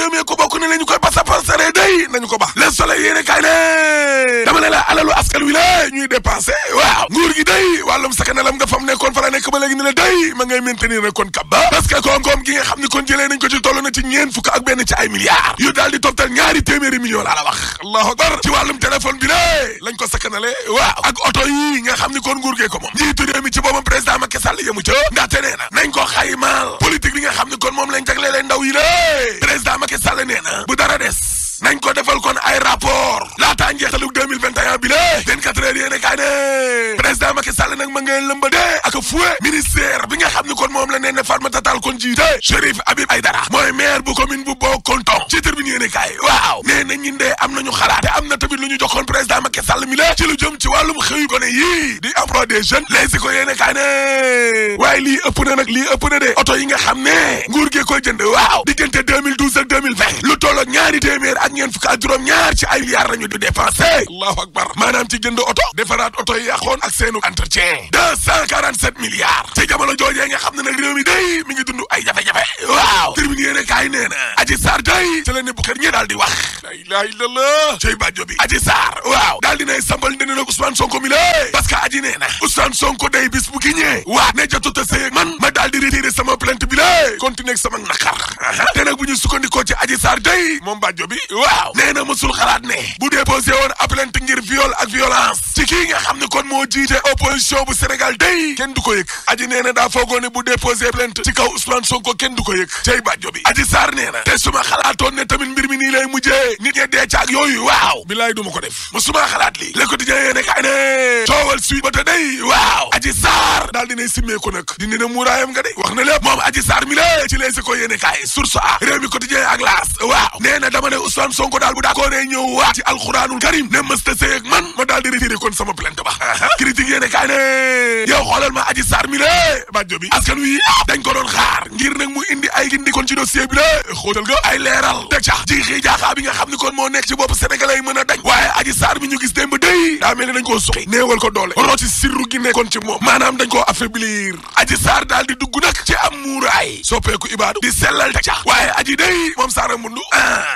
réew mi ko bokk ne la ñu koy pasare day nañu ko baax Le Soleil yéene kaay ne dama ne la alalu askan wi la ñuy dépensé waaw nguur gi day wàllum sakanalam nga fam nekkoon fa la nekk ba léegi ni la day ma ngay maintenir rek kon kab ba parce que koom-koom gi nga xam ni kon jëlee nañ ko ci toll na ci ñeen fukk ak benn ci ay milliards yu daal di toftal ñaari téeméeri millions laa la wax allahu akbar ci wàllum téléphone bi lé lañ ko sakanale waaw ak oto yi nga xam ni kon nguur gee ko moom njiitu réew mi ci boppam président Macky Sall yemu ca ndaxte nee na nañ ko xaymaal politique bi nga xam ni kon moom lañ jaglelee ndaw yi lé président Macky Sall nee na bu dara des nañ ko defal kon ay rapport laataa njeextalug 2021 bi lée 24 heures yéene kaay ne président Macky Sall nag ma ngay lëmbade ak foué ministère bi nga xam ni kon moom la nee ne Fatoumatta Tall kon jiite Chérif Habib Aïdara mooy maire bu commune bu Bokontong ci tribune yéene kaay waaw nee na ñun de am nañu xalaat te am na tamit lu ñu joxoon président Macky Sall mi la ci lu jëm ci wàllum xëyu gone yii di emploi des jeunes léegi ko yéene kaay ne waaye lii ëpp na nag lii ëpp na de oto yi nga xam ne nguur gi koy jënd waaw diggante 2012 ak 2020 lu toll ak ñaari téeméer ak ñeent fukk ak juróom ñaar ci ay milliards lañu di dépensé allahu akbar maanaam ci jënd oto defaraat oto yi yàqoon ak seenu entretien 247 milliards ci jamono joojee nga xam ne nag réew mi day mi ngi dund ay jafe-jafe waaw terminé yéene kaay nee na Adji Sarr day ci la ne bu kër ñi daal di wax la ilaha illallah cey bàjjo bi Adji Sarr waaw daal dinay sambal dina nag Ousmane Sonko mi lée parce que Adji nee na Ousmane Sonko day bis bu ki ñee waa ne jotuta sëy man ma daal di retiré sama plainte bi lée continuer ak sama naqar te nag bu ñu sukkandikoo ci Adji Sarr day moom bàjjo bi waaw nee na mësul xalaat ne bu déposé woon plainte ngir viol ak violence ci kii nga xam ne kon moo jiite opposition bu Sénégal day kenn du ko yëg Adji nee na daa foogoo ne bu déposé plainte ci kaw Ousmane Sonko kenn du ko yëg cey bàjjo bi Adji Sarr nee na te suma xalaatoon ne tamit mbir mi nii lay mujjee nit ñe dee caag yooyu waaw bilaay du ma ko def musuma xalaat lii Le Quotidien yéene kaay ne coowal suite ba te day waaw Adji Sarr daal dinay simmeeku nag dindi na muuraayam nga de wax na lépp moom Adji Sarr mi la ci Les Échos yéene kaay Source A Rewmi Quotidien ak L'As waaw nee na dama ne Ousmane Sonko daal bu d'accord ñëw waat ci alxuraanul karim ne mësta sëy ak man ma daal di retiré kon sama plainte ba critique yéene kaay ne yow xoolal ma Adji Sarr mi la bàjjo bi askan wi dañ ko doon xaar ngir nag mu indi ay gindi kon ci dossier bi la xóotal nga ay leeral teg ca jiixii jaaxaa bi nga xam ni kon moo nekk ci bopp sénégalais yi mën a dañ waaye Adji Sarr mi ñu gis démb day daa mel ni dañ koo suqi néewal ko doole rooti sirru gi nekkoon ci moom maanaam dañ koo affaiblir Adji Sarr daal di dugg nag ci am muuraay soppeeku ibaadu di sellal teg ca waaye Adji day moom Saara Mundu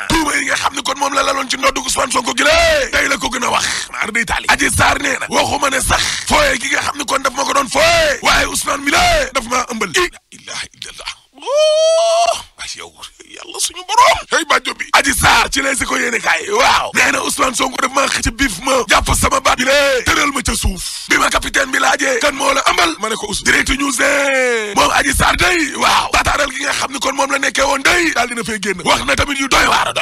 tuuma yi nga xam ni kon moom la laloon ci ndoddu Ousmane Sonko gi la tey la ko gën a wax maar day taali Adji Sarr nee na waxuma ne sax fooye gi nga xam ni kon daf ma ko doon fooye waaye Ousmane mi la daf maa ëmbal ilaha illallah ay yow yàlla suñu borom hey bàjjo bi Adji Sarr ci Les Échos yéene kaay waaw nee na Ousmane Sonko daf maa xëcc biif ma jàpp sama baat bi lée tëral ma ca suuf bi ma capitaine bi laajee kan moo la ëmbal ma ne ko Ousmane Direct News ne moom Adji Sarr day waaw bataaral gi nga xam ni kon moom la nekkee woon day daal dina fay génn wax na tamit yu doy waar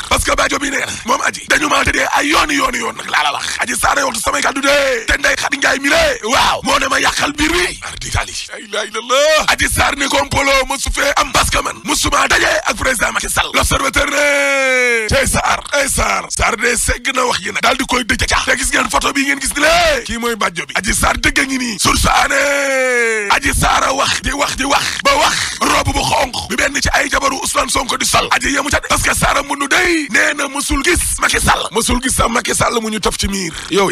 parce que bàjjo bi nee na moom Adji dañu maa tëddee ay yooni nag laa la wax Adji Sarr waxtu samay kàddu de te Ndeye Khady Ndiaye mi lée waaw moo ne ma yàqal biir bi ar di tali la ilaha illallah Adji Sarr ne kompolo ma su fee am parce que man musuma daje ak président Macky Sall L'Observateur ne tey Sarr de segg na wax yi nag daal di koy dëj ca te gis ngeen photo bi ngeen gis ni lée kii mooy bàjjo bi Adji Sarr dëgg ngi nii Source A ne Adji Sarr a wax di wax ba wax robe bu xonq bi benn ci ay jabaru Ousmane Sonko di sol Adji yemu ca de parce que Sarr mundu day nee na mësul gis Macky Sall Macky Sall mu ñu taf ci miir yow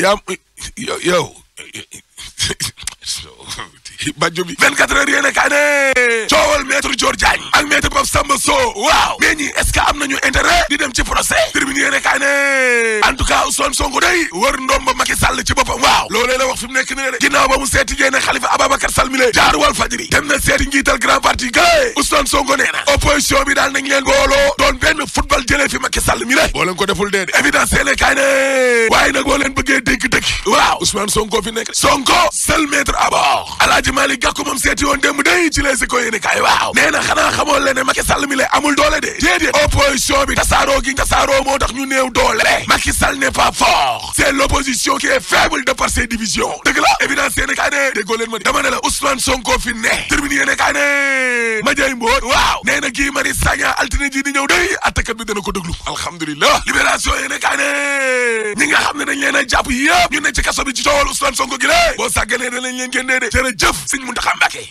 bàjjo bi 24 heures yéene kaa ne coowal maître Dior Diagne ak maître Pape Samba Sow waaw mais ñi est-ce que am nañu intérêt di dem ci procès tribune yéene kaa ne en tout cas Ousmane Sonko day wër ndomba Macky Sall ci boppam waaw loolee la wax fi mu nekk nii de ginnaaw ba mu seeti jéene Khalifa Ababacar Sall mi le jaar Walf Fadjri dem na seeti njiital grand parti gay Ousmane Sonko nee na opposition bi daal nañ leen booloo doon benn football jëlee fi Macky Sall mi le boo leen ko deful dee de évidence yéene kaa ne waaye nag boo leen bëggee dégg dëgg waaw Ousmane Sonko fi nekk Sonko seul maître à bord Alaaji Malick Gakou moom seeti woon démb day ci Les Échos yéene kaay waaw nee na xanaa xamoo leen ne Macky Sall mi lay amul doole de déedéet opposition bi tasaaroo moo tax ñu néew doole Macky Sall n'est pas fort c'est l'opposition qui est faible de par ses divisions dëgg la évidence yéene kaay ne déggoo leen ma dama ne la Ousmane Sonko fi ne terminé yéene kaay ne Madiaye Mbodj waaw nee na Guy Marius Sagna altine ji di ñëw day attakat bi dana ko déglu alhamdulilah libération yéene kaay ne ñi nga xam ne dañ leen a jàpp yëpp ñu ne ci kaso bi ci coowal Ousmane Sonko gi lée boo sàgganee danañ leen génnee de jërëjëf Sëriñ Muntaxa Mbàkke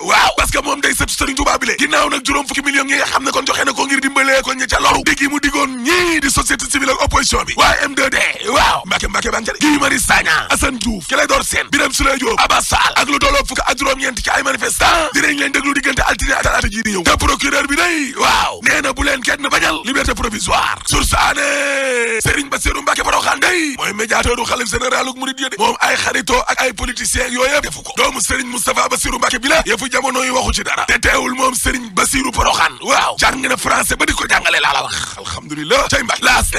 waaw parce que moom day sëtu Sëriñ Tuubaa bi le ginnaaw nag juróom fukki millions yi nga xam ne kon joxe na ko ngir dimbalee ko ñi ca loru diggi mu diggoon ñii di société civile ak opposition bi waa M2D waaw Mbàkke baa ngi Guy Marius Sagna Assane Diouf Clédor Sène Birame Souleye Diop Abbas Fall ak lu dooloo fukk ak juróom-ñeent ci ay manifestant dinañ leen déglu diggante altine ak talaata ji di ñëw te procureur bi day waaw nee na bu leen kenn bañal liberté provisoire sursaane Serigne Bassirou Mbacké Porokhane day mooy médiateur u xalif général ak murid yi moom ay xaritoo ak ay politiciens yooyu yëpp defu ko doomu Serigne Moustapha Bassirou Mbacké bi la yëfu jamono yi waxu ci dara te teewul moom Serigne Bassirou Porokhane waaw jàng na français ba di ko jàngale laa la wax alhamdulilah cay Mbacké laas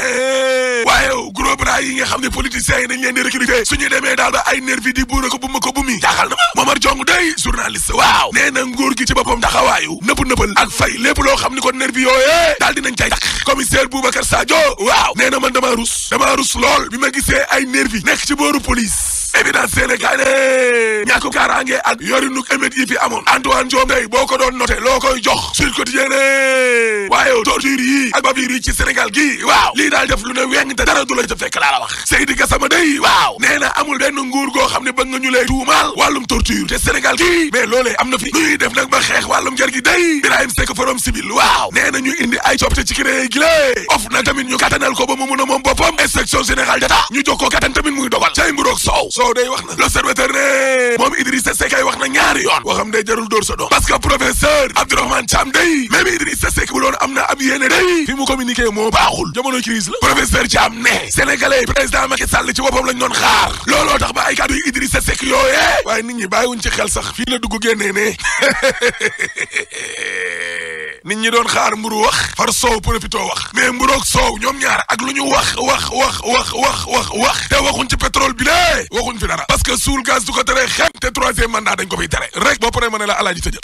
waaye gros bras yi nga xam ne politiciens yi dañ leen di recruter suñu demee daal ba ay nervi di buura ko bu ma ko bu mi jaaxal na ma Momar Jong day journaliste waaw nee na nguur gi ci boppam taxawaayu nëpp ak fay lépp loo xam ni ko nervi yooyee daal dinañ cay tax commissaire Boubacar Sadio waaw nee na man dama rus lool bi ma gisee ay nervi nekk ci booru police évidence Sénégal ne ñàkk kaaraange ak yorinu émédes yi fi amoon Antoine Diome day boo ko doon noté loo koy jox sur quotidien ne waaye torture yi ak bavure yi ci Sénégal gi waaw lii daal def lu ne weng te dara du la ca fekk laa la wax Seydi Gassama day waaw nee na amul benn nguur goo xam ne bëgg nga ñu lay tuumaal wàllum torture te Sénégal gi mais loolee am na fi nuy def nag ba xeex wàllum ger gi day Birahim Seck Forum Civil waaw nee na ñu indi ay coppite ci créé gi lée of nag tamit ñu kattanal ko ba mu mun a moom boppam inspection générale d'État ñu jox ko kattan tamit muy dogal cay mburoog soow day wax na l'observateur ne moom Idrissa Seck ay wax na ñaari yoon waxam day jarul dóor sa doom parce que professeur Abdourahmane Thiam day même Idrissa Seck bu doon am na ab yéene day fi mu communiqué moo baaxul jamono crise la professeur Thiam ne sénégalais président Macky Sall ci boppam lañ doon xaar looloo tax ba ay kàddu yu Idrissa Seck yooyee waaye nit ñi bàyyiwuñ ci xel sax fii la dugg génnee ne nit ñi doon xaar mburu wax far soow profito wax mais mburoog soow ñoom ñaar ak lu ñu wax te waxuñ ci pétrole bi lée waxuñ fi dara parce que suul gaz du ko tere xem te troisième mandat dañ ko fiy tere rek boo paree ma ne la alaaji tëjël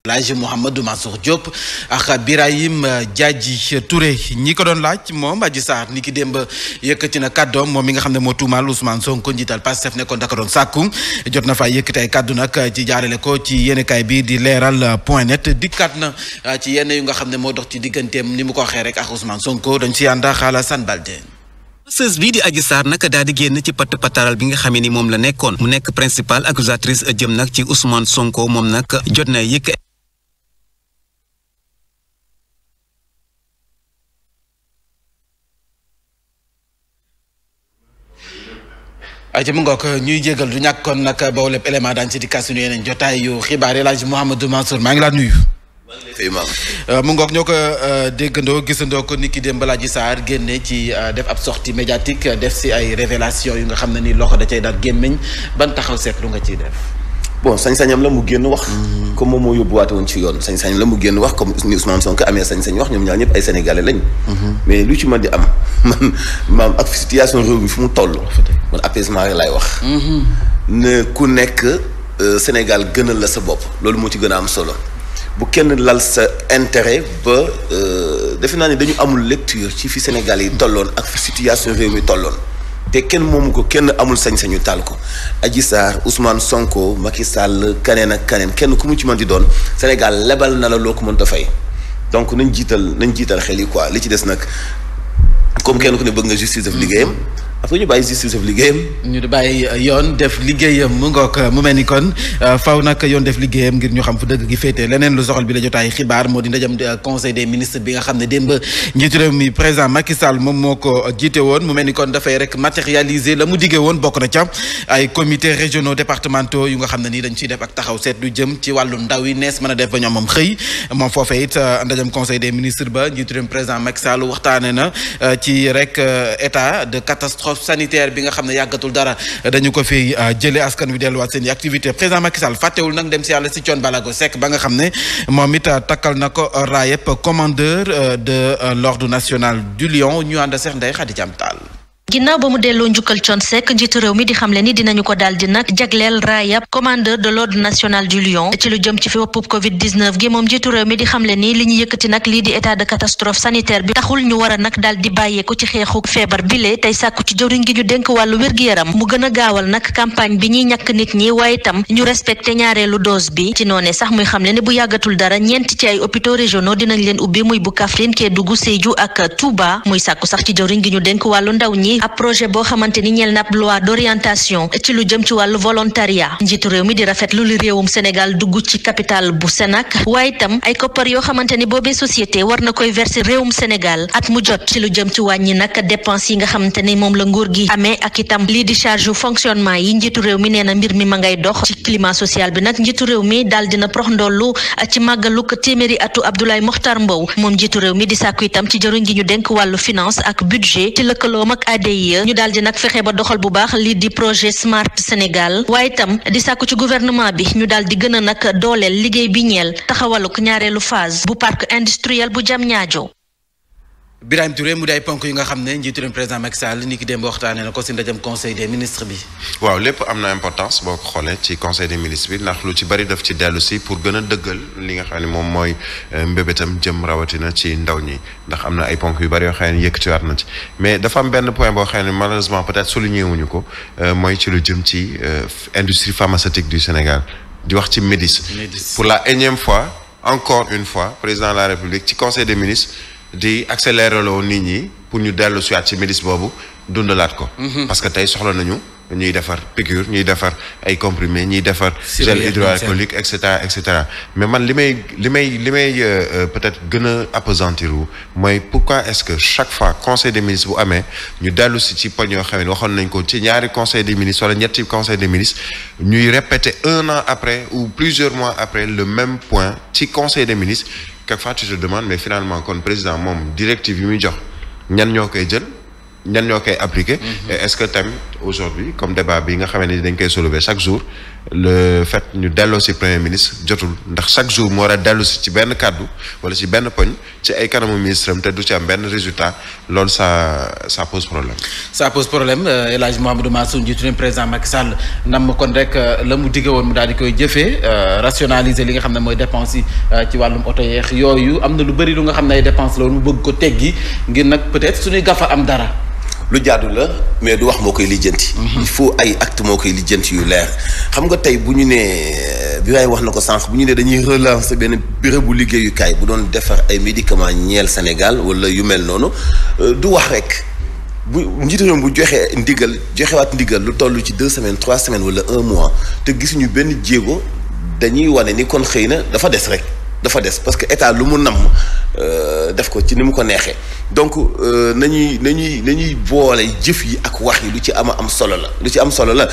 laaj Mouhamadou Mansour Diop ak Birahim Diadji Touré ñi ko doon laaj moom Adji Sarr ni ki démb yëkkati na kàddoom moom mi nga xam ne moo tuumaal Ousmane Sonko njiital Pastef nekkoon daka doon sàkku jot na fa yëkkati ay kàddu nag ci jaarale ko ci yéenekaay bi di leeral.net dikkaat na ci yenn yu nga xam ne moo dox ci digganteem ni mu ko waxee rek ak Ousmane Sonko dañ ci ànd ak Alassane Baldé. sës bii di Adji Sarr nag daal di génn ci patt pataral bi nga xamee ni moom la nekkoon mu nekk principal accusatrice jëm nag ci Ousmane Sonko moom nag jot na yëkk ayca mu ngoog ñuy jégal du ñàkk kon nag boobu lépp élément daañu si di kas suñu yeneen jotaay yu xibaar yi laaj Mouhamadou Mansour maa ngi laa nuyu. mu ngoog ñoo ko déggandoo gisandoo ko niki démb Adji Sarr génne ci def ab sortie médiatique def si ay révélation yu nga xam ne ni loxo da cay daal gémmiñ ban taxaw seetlu nga ciy def. bon sañ-sañam la mu génn wax. comme moom moo yóbbuwaate woon ci yoon sañ-sañam la mu génn wax comme ni Ousmane Sonko amee sañ-sañ wax ñoom ñaar ñëpp ay sénégalais lañ. mais lu ci mën di am man ak situation réew mi fu mu toll. man apaisement rek laay wax. ne ku nekk Sénégal gënal la sa bopp loolu moo ci gën a am solo bu kenn lal sa intérêt ba defe naa ne dañu amul lecture ci fi Sénégal yi tolloon ak fi situation réew mi tolloon. te kenn moomu ko kenn amul sañ-sañu taal ko Adji Sarr Ousmane Sonko Macky Sall kaneen ak kaneen kenn ku mu ci mën di doon Sénégal lebal na la loo ko mënta fay donc nañ jiital xel yi quoi li ci des nag comme kenn ku ne bëgg nga justice def liggéeyam après ñu bàyyi justice def liggéeyam. ñu bàyyi yoon def liggéeyam mu ngoog mu mel ni kon faw nag yoon def liggéeyam ngir ñu xam fu dëgg gi féete leneen lu soxal bi la jotaay xibaar moo di ndajam conseil des ministres bi nga xam ne démb njiitu réew mi président Macky Sall moom moo ko jiite woon mu mel ni kon dafay rek matérialiser la mu diggee woon bokk na ca ay comités régionaux départementaux yu nga xam ne nii dañ ciy def ak taxaw seet lu jëm ci wàllu ndaw yi nees mën a def ba ñu am xëy moom foofee it ndajam conseil des ministres ba njiitu réew mi président Macky Sall waxtaane na ci rek état de catastrophe sanitaire bi nga xam ne yàggatul dara dañu ko fi jëlee askan wi delluwaat seen i activité président Macky Sall fàttewul nag dem si yàlla si Thione Ballago Seck ba nga xam ne moom it takkal na ko raayep commandeur de l'ordre national du Lion ñu ànd seex Ndeye Khady Thiam Tall. ginnaaw ba mu delloo njukkal Thione Seck njiitu réew mi di xamle ni dinañu ko daal di nag jagleel raayab commandeur de l'ordre national du Lion ci lu jëm ci fi woppub Covid 19 gi moom njiitu réew mi di xamle ni li ñu yëkkati nag lii di état de catastrophe sanitaire bi taxul ñu war a nag daal di bàyyeeku ci xeexu feebar bile tey sàkku ci jëwriñ gi ñu dénk wàllu wér-gu-yaram mu gën a gaawal nag campagne bi ñuy ñàkk nit ñi waaye itam ñu respecté ñaareelu dose bi ci noonee sax muy xamle ni bu yàggatul dara ñeent ci ay hôpitaux régionaux dinañ leen ubbi muy bu Kaffrine Kédougou Sédhiou ak Touba muy sàkku sax ci jëwriñ gi ñu dénk wàllu ndaw ñi ab projet boo xamante ni ñeel na ab loi d'orientation ci lu jëm ci wàllu volontariat. Njiitu réew mi di rafetlu li réewum Sénégal dugg ci capital bu Sénac waaye itam ay koppar yoo xamante ni boobee société war na koy verser réewum Sénégal at mu jot ci lu jëm ci wàññi nag dépense yi nga xamante ni moom la nguur gi amee ak itam lii di charge fonctionnement yi. Njiitu réew mi nee na mbir mi ma ngay dox ci climat social bi nag. Njiitu réew mi daal dina prox ndollu ci màggalu ko téeméeri atu Abdoulaye Mokhtar Mbow. Moom njiitu réew mi di sàkku itam ci jëruñ gi ñu dénk wàllu finance ak budget ci lëkkaloom ak ADIE ñu daal di nag fexe ba doxal bu baax lii di projet Smart Sénégal waaye itam di sàkku ci gouvernement bi ñu daal di gën a nag dooleel liggéey bi ñeel taxawaluk ñaareelu phase bu parc industriel bu Diamniadio. Birahim Touré mu di ay ponk yu nga xam ne njiitu réew président Macky Sall ni ki démb waxtaanee na ko si ndajam conseil des ministres bi. waaw lépp am na importance boo ko xoolee ci conseil des ministres bi ndax lu ci bari daf ci dellu si pour gën a dëggal li nga xam ne moom mooy mbébétam jëm rawatina ci ndaw ñi ndax am na ay ponk yu bari yoo xam ne yëkkatiwaat na ci mais dafa am benn point boo xam ne malheureusement peut-être souligné wuñu ko mooy ci lu jëm ci industrie pharmaceutique du Sénégal di wax ci Médis. pour la énième fois encore une fois président de la République ci conseil des ministres. di accélérer loo nit ñi pour ñu dellu siwaat ci Médis boobu dundalaat ko. parce que tey soxla nañu ñuy defar piqûre ñuy defar ay comprimés ñuy defar gel hydroalcoolique et cetera et cetera mais man li may peut-être gën a appesantir wu mooy pourquoi est-ce que chaque fois conseil des ministres bu amee ñu dellu si ci poñ yoo xam ne waxoon nañ ko ci ñaari conseil des ministres wala ñetti conseil des ministres ñuy répéter un an après ou plusieurs mois après le même point ci conseil des ministres. Quelquefois tu te demandes mais finalement kon président moom directive yi muy jox ñan ñoo koy jël ñan ñoo koy appliquer. Et est-ce que tamit aujourd'hui comme débat bi nga xamee ne dañ koy soulever chaque jour le fait ñu delloo ci premier ministre jotul ndax chaque jour mu war a dellu ci benn kàddu wala ci benn poñ ci ay kanamu ministre am te du ci am benn résultat loolu ça pose problème. ça pose problème El Hadj Mouhamadou Mansour njiitu réew président Macky Sall nam kon rek la mu digge woon mu daal di koy jëfee rationaliser li nga xam ne mooy dépense yi ci wàllum oto yeex yooyu am na lu bëri lu nga xam ne ay dépense la woon mu bëgg ko teggi ngir nag peut-être suñuy gafa am dara. lu jaadu la mais du wax moo koy lijjanti. il faut ay acte moo koy lijjanti yu leer xam nga tey bu ñu nee bi waay wax na ko sànq bu ñu nee dañuy relancer benn béréb bu liggéeyukaay bu doon defar ay médicaments ñeel Sénégal wala yu mel noonu du wax rek bu njiitu réew bu joxewaat ndigal lu toll ci 2 semaines 3 semaines wala 1 mois te gisuñu benn jéego dañuy wane ni kon xëy na dafa des rek. dafa des parce que état lu mu namm def ko ci ni mu ko neexee donc nañuy boole jëf yi ak wax yi lu ci am solo la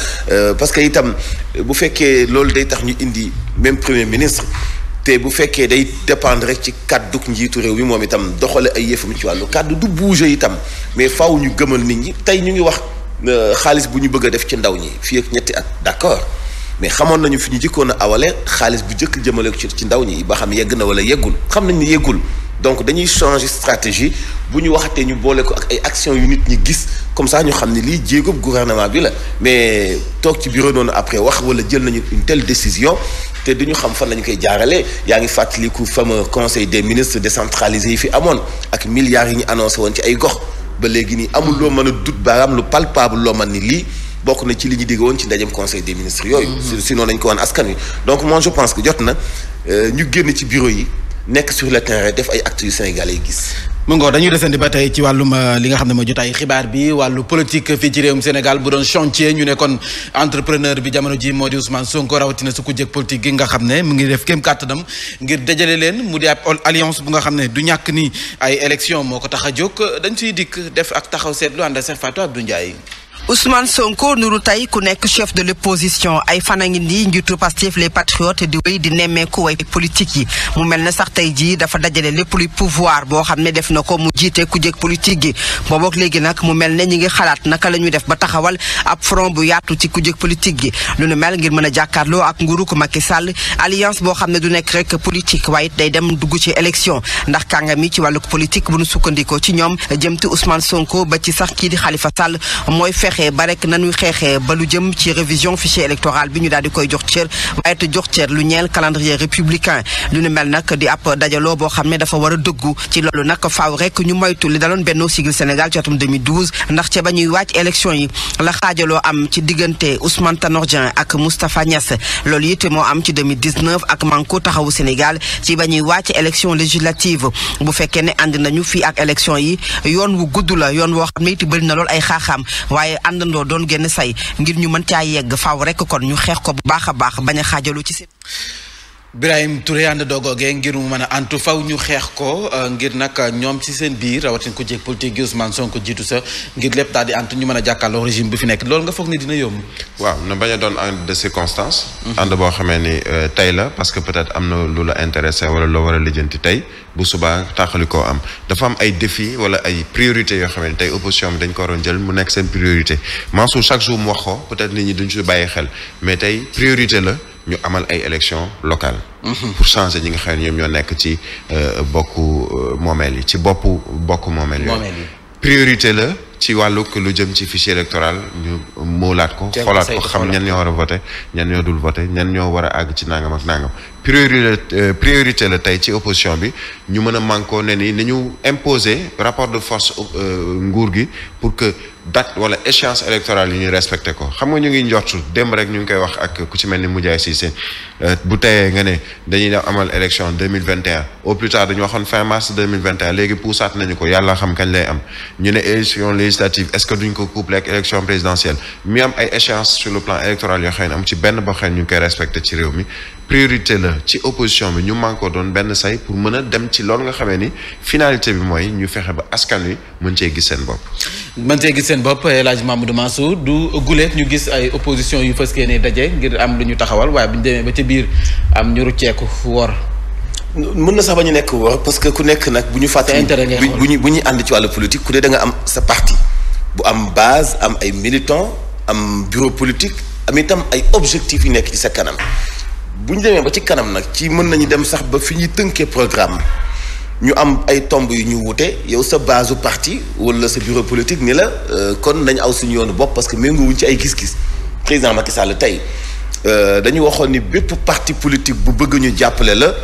parce que itam bu fekkee loolu day tax ñu indi même premier ministre te bu fekkee day dépendre rek ci kàddu njiitu réew mi moom itam doxale ay yëfam ci wàllu kàddu du bouger itam mais faaw ñu gëmal nit ñi tey ñu ngi wax xaalis bu ñu bëgg a def ci ndaw ñi fii ak ñetti at d'accord mais xamoon nañu fi ñu jëkkoon a awale xaalis bu jëkk jëmale ko ci ndaw ñi ba xam yegg na wala yeggul xam nañ ni yeggul donc dañuy changer stratégie bu ñu waxatee ñu boole ko ak ay actions yu nit ñi gis comme ça ñu xam ne lii jéegob gouvernement bi la mais toog ci bureau noonu après wax wala jël nañu une telle décision te duñu xam fan lañu koy jaarale yaa ngi fàttaliku fameux conseil des ministres décentralisé yi fi amoon ak milliards yi ñu annoncé woon ci ay gox ba léegi nii amul loo mën a dut baaraam lu palpable loo mën ni lii bokk na ci li ñu digg woon ci ndajem conseil des ministres yooyu. sinon dañ ko wan askan wi donc moi je pense que jot na ñu génn ci bureau yi nekk sur le terrain def ay actes yu Sénégalais yi gis. mu ngoor dañuy desandi ba tey ci wàllum li nga xam ne mooy jotaay xibaar bi wàllu politique fii ci réewum Sénégal bu doon chantier ñu ne kon entrepreneur bi jamono ji moo di Ousmane Sonko rawatina su ko jëkk politique gi nga xam ne mu ngi def kéem kàttanam ngir dajale leen mu di ab alliance bu nga xam ne du ñàkk ni ay élection moo ko tax a jóg dañ ciy dikk def ak taxaw seetlu ànd ak Fatou Abdou Ndiaye. Ousmane Sonko nuru tey ku nekk chef de l'opposition ay fan a ngi nii njiitu Pastef les patriotes di wéy di nemmeeku way politique yi mu mel ne sax tey jii dafa dajale lépp luy pouvoir boo xam ne def na ko mu jiite ku jëkk politique gi boobook léegi nag mu mel ne ñi ngi xalaat naka la ñuy def ba taxawal ab front bu yaatu ci ku jëkk politique gi lu nu mel ngir mën a jàkkaarloo ak nguuru ko Macky Sall alliance boo xam ne du nekk rek politique waaye day dem dugg ci élection ndax kàngam yi ci wàllu politique bu nu sukkandikoo ci ñoom jëm ci Ousmane Sonko ba ci sax kii di Khalifa Sall mooy fexe fexe ba rek nañuy xeexee ba lu jëm ci révision fichier électoral bi ñu daal di koy jox cër waaye te jox cër lu ñeel calendrier républicain lu nu mel nag di ab dajaloo boo xam ne dafa war a dëggu ci loolu nag faaw rek ñu moytu li daloon Benno Siggil Sénégal ci atum 2012 ndax ca ba ñuy wàcc élection yi la xaajaloo am ci diggante Ousmane Tanor Dieng ak Moustapha Niasse loolu it moo am ci 2019 ak Manko Taxawu Sénégal ci ba ñuy wàcc élection législative bu fekkee ne ànd nañu fii ak élection yi yoon wu gudd la yoon woo xam ne it bëri na lool ay xaaxaam waaye àndandoo doon génn say ngir ñu mën caa yegg faaw rek kon ñu xeex ko bu baax a baax bañ a xaajaloo ci seen. Birahim Touré ànd dogoogee ngir mu mën a antu faw ñu xeex ko ngir nag ñoom ci seen biir rawatina ko jéeg politique gi Ousmane Sonko jiitu sa ngir lépp daal di antu ñu mën a jàkkaarloo régime bi fi nekk loolu nga foog ni dina yomb. waaw na bañ a doon ànd de circonstance. ànd boo xamee ni tey la parce que peut-être am na lu la intéressé wala loo war a lijjanti tey bu subaa tàqali koo am dafa am ay défis wala ay priorités yoo xam ne tey opposition bi dañ ko waroon jël mu nekk seen priorité Mansour chaque jour mu wax ko peut-être nit ñi duñ si bàyyi xel mais tey priorité la. ñu amal ay élections locales. pour changer ñi nga xam ne ñoom ñoo nekk ci bokku moomeel yi ci boppu bokku moomeel yooyu. priorité la ci wàllu lu jëm ci fichier électoral ñu moolaat ko. xoolaat ko xam ñan ñoo war a voté ñan ñoo dul voté ñan ñoo war a àgg ci nangam ak nangam. priorité la tey ci opposition bi ñu mën a mànkoo ne ni ñu imposer rapport de force nguur gi pour que date wala échéance électorale yi ñu respecté ko xam nga ñu ngi njortu démb rek ñu ngi koy wax ak ku ci mel ni Moundiaye Cissé bu teyee nga ne dañuy dem amal élection 2021 au plus tard dañu waxoon fin mars 2021 léegi puusaat nañu ko yàlla xam kañ lay am ñu ne élection législative est-ce que duñ ko couplé ak élection présidentielle mi am ay échéance sur le plan électoral yoo xam ne am ci benn boo xam ne ñu ngi koy respecté ci réew mi priorité la ci opposition bi ñu manko doon benn say pour mën a dem ci loolu nga xamee ni finalité bi mooy ñu fexe ba askan wi mën cee gis seen bopp. mën cee gis seen bopp El Hadj Mamadou Mansour du guleet ñu gis ay opposition yu fës ne daje ngir am lu ñu taxawal waaye bu ñu demee ba ca biir am ñu rucceeku wor. mën na sax ba ñu nekk wor parce que ku nekk nag bu ñu fàttali bu ñuy ànd ci wàllu politique ku ne da nga am sa parti bu am base am ay militants am bureau politique am itam ay objectifs yu nekk ci sa kanam. bu ñu demee ba ci kanam nag ci mën nañu dem sax ba fi ñuy tënkee programme ñu am ay tomb yu ñu wute yow sa base parti wala sa bureau politique ni la kon nañ aw suñu yoonu bopp parce que méngoowuñ ci ay gis-gis président Macky Sall tey dañu waxoon ni bépp parti politique bu bëgg ñu jàppale la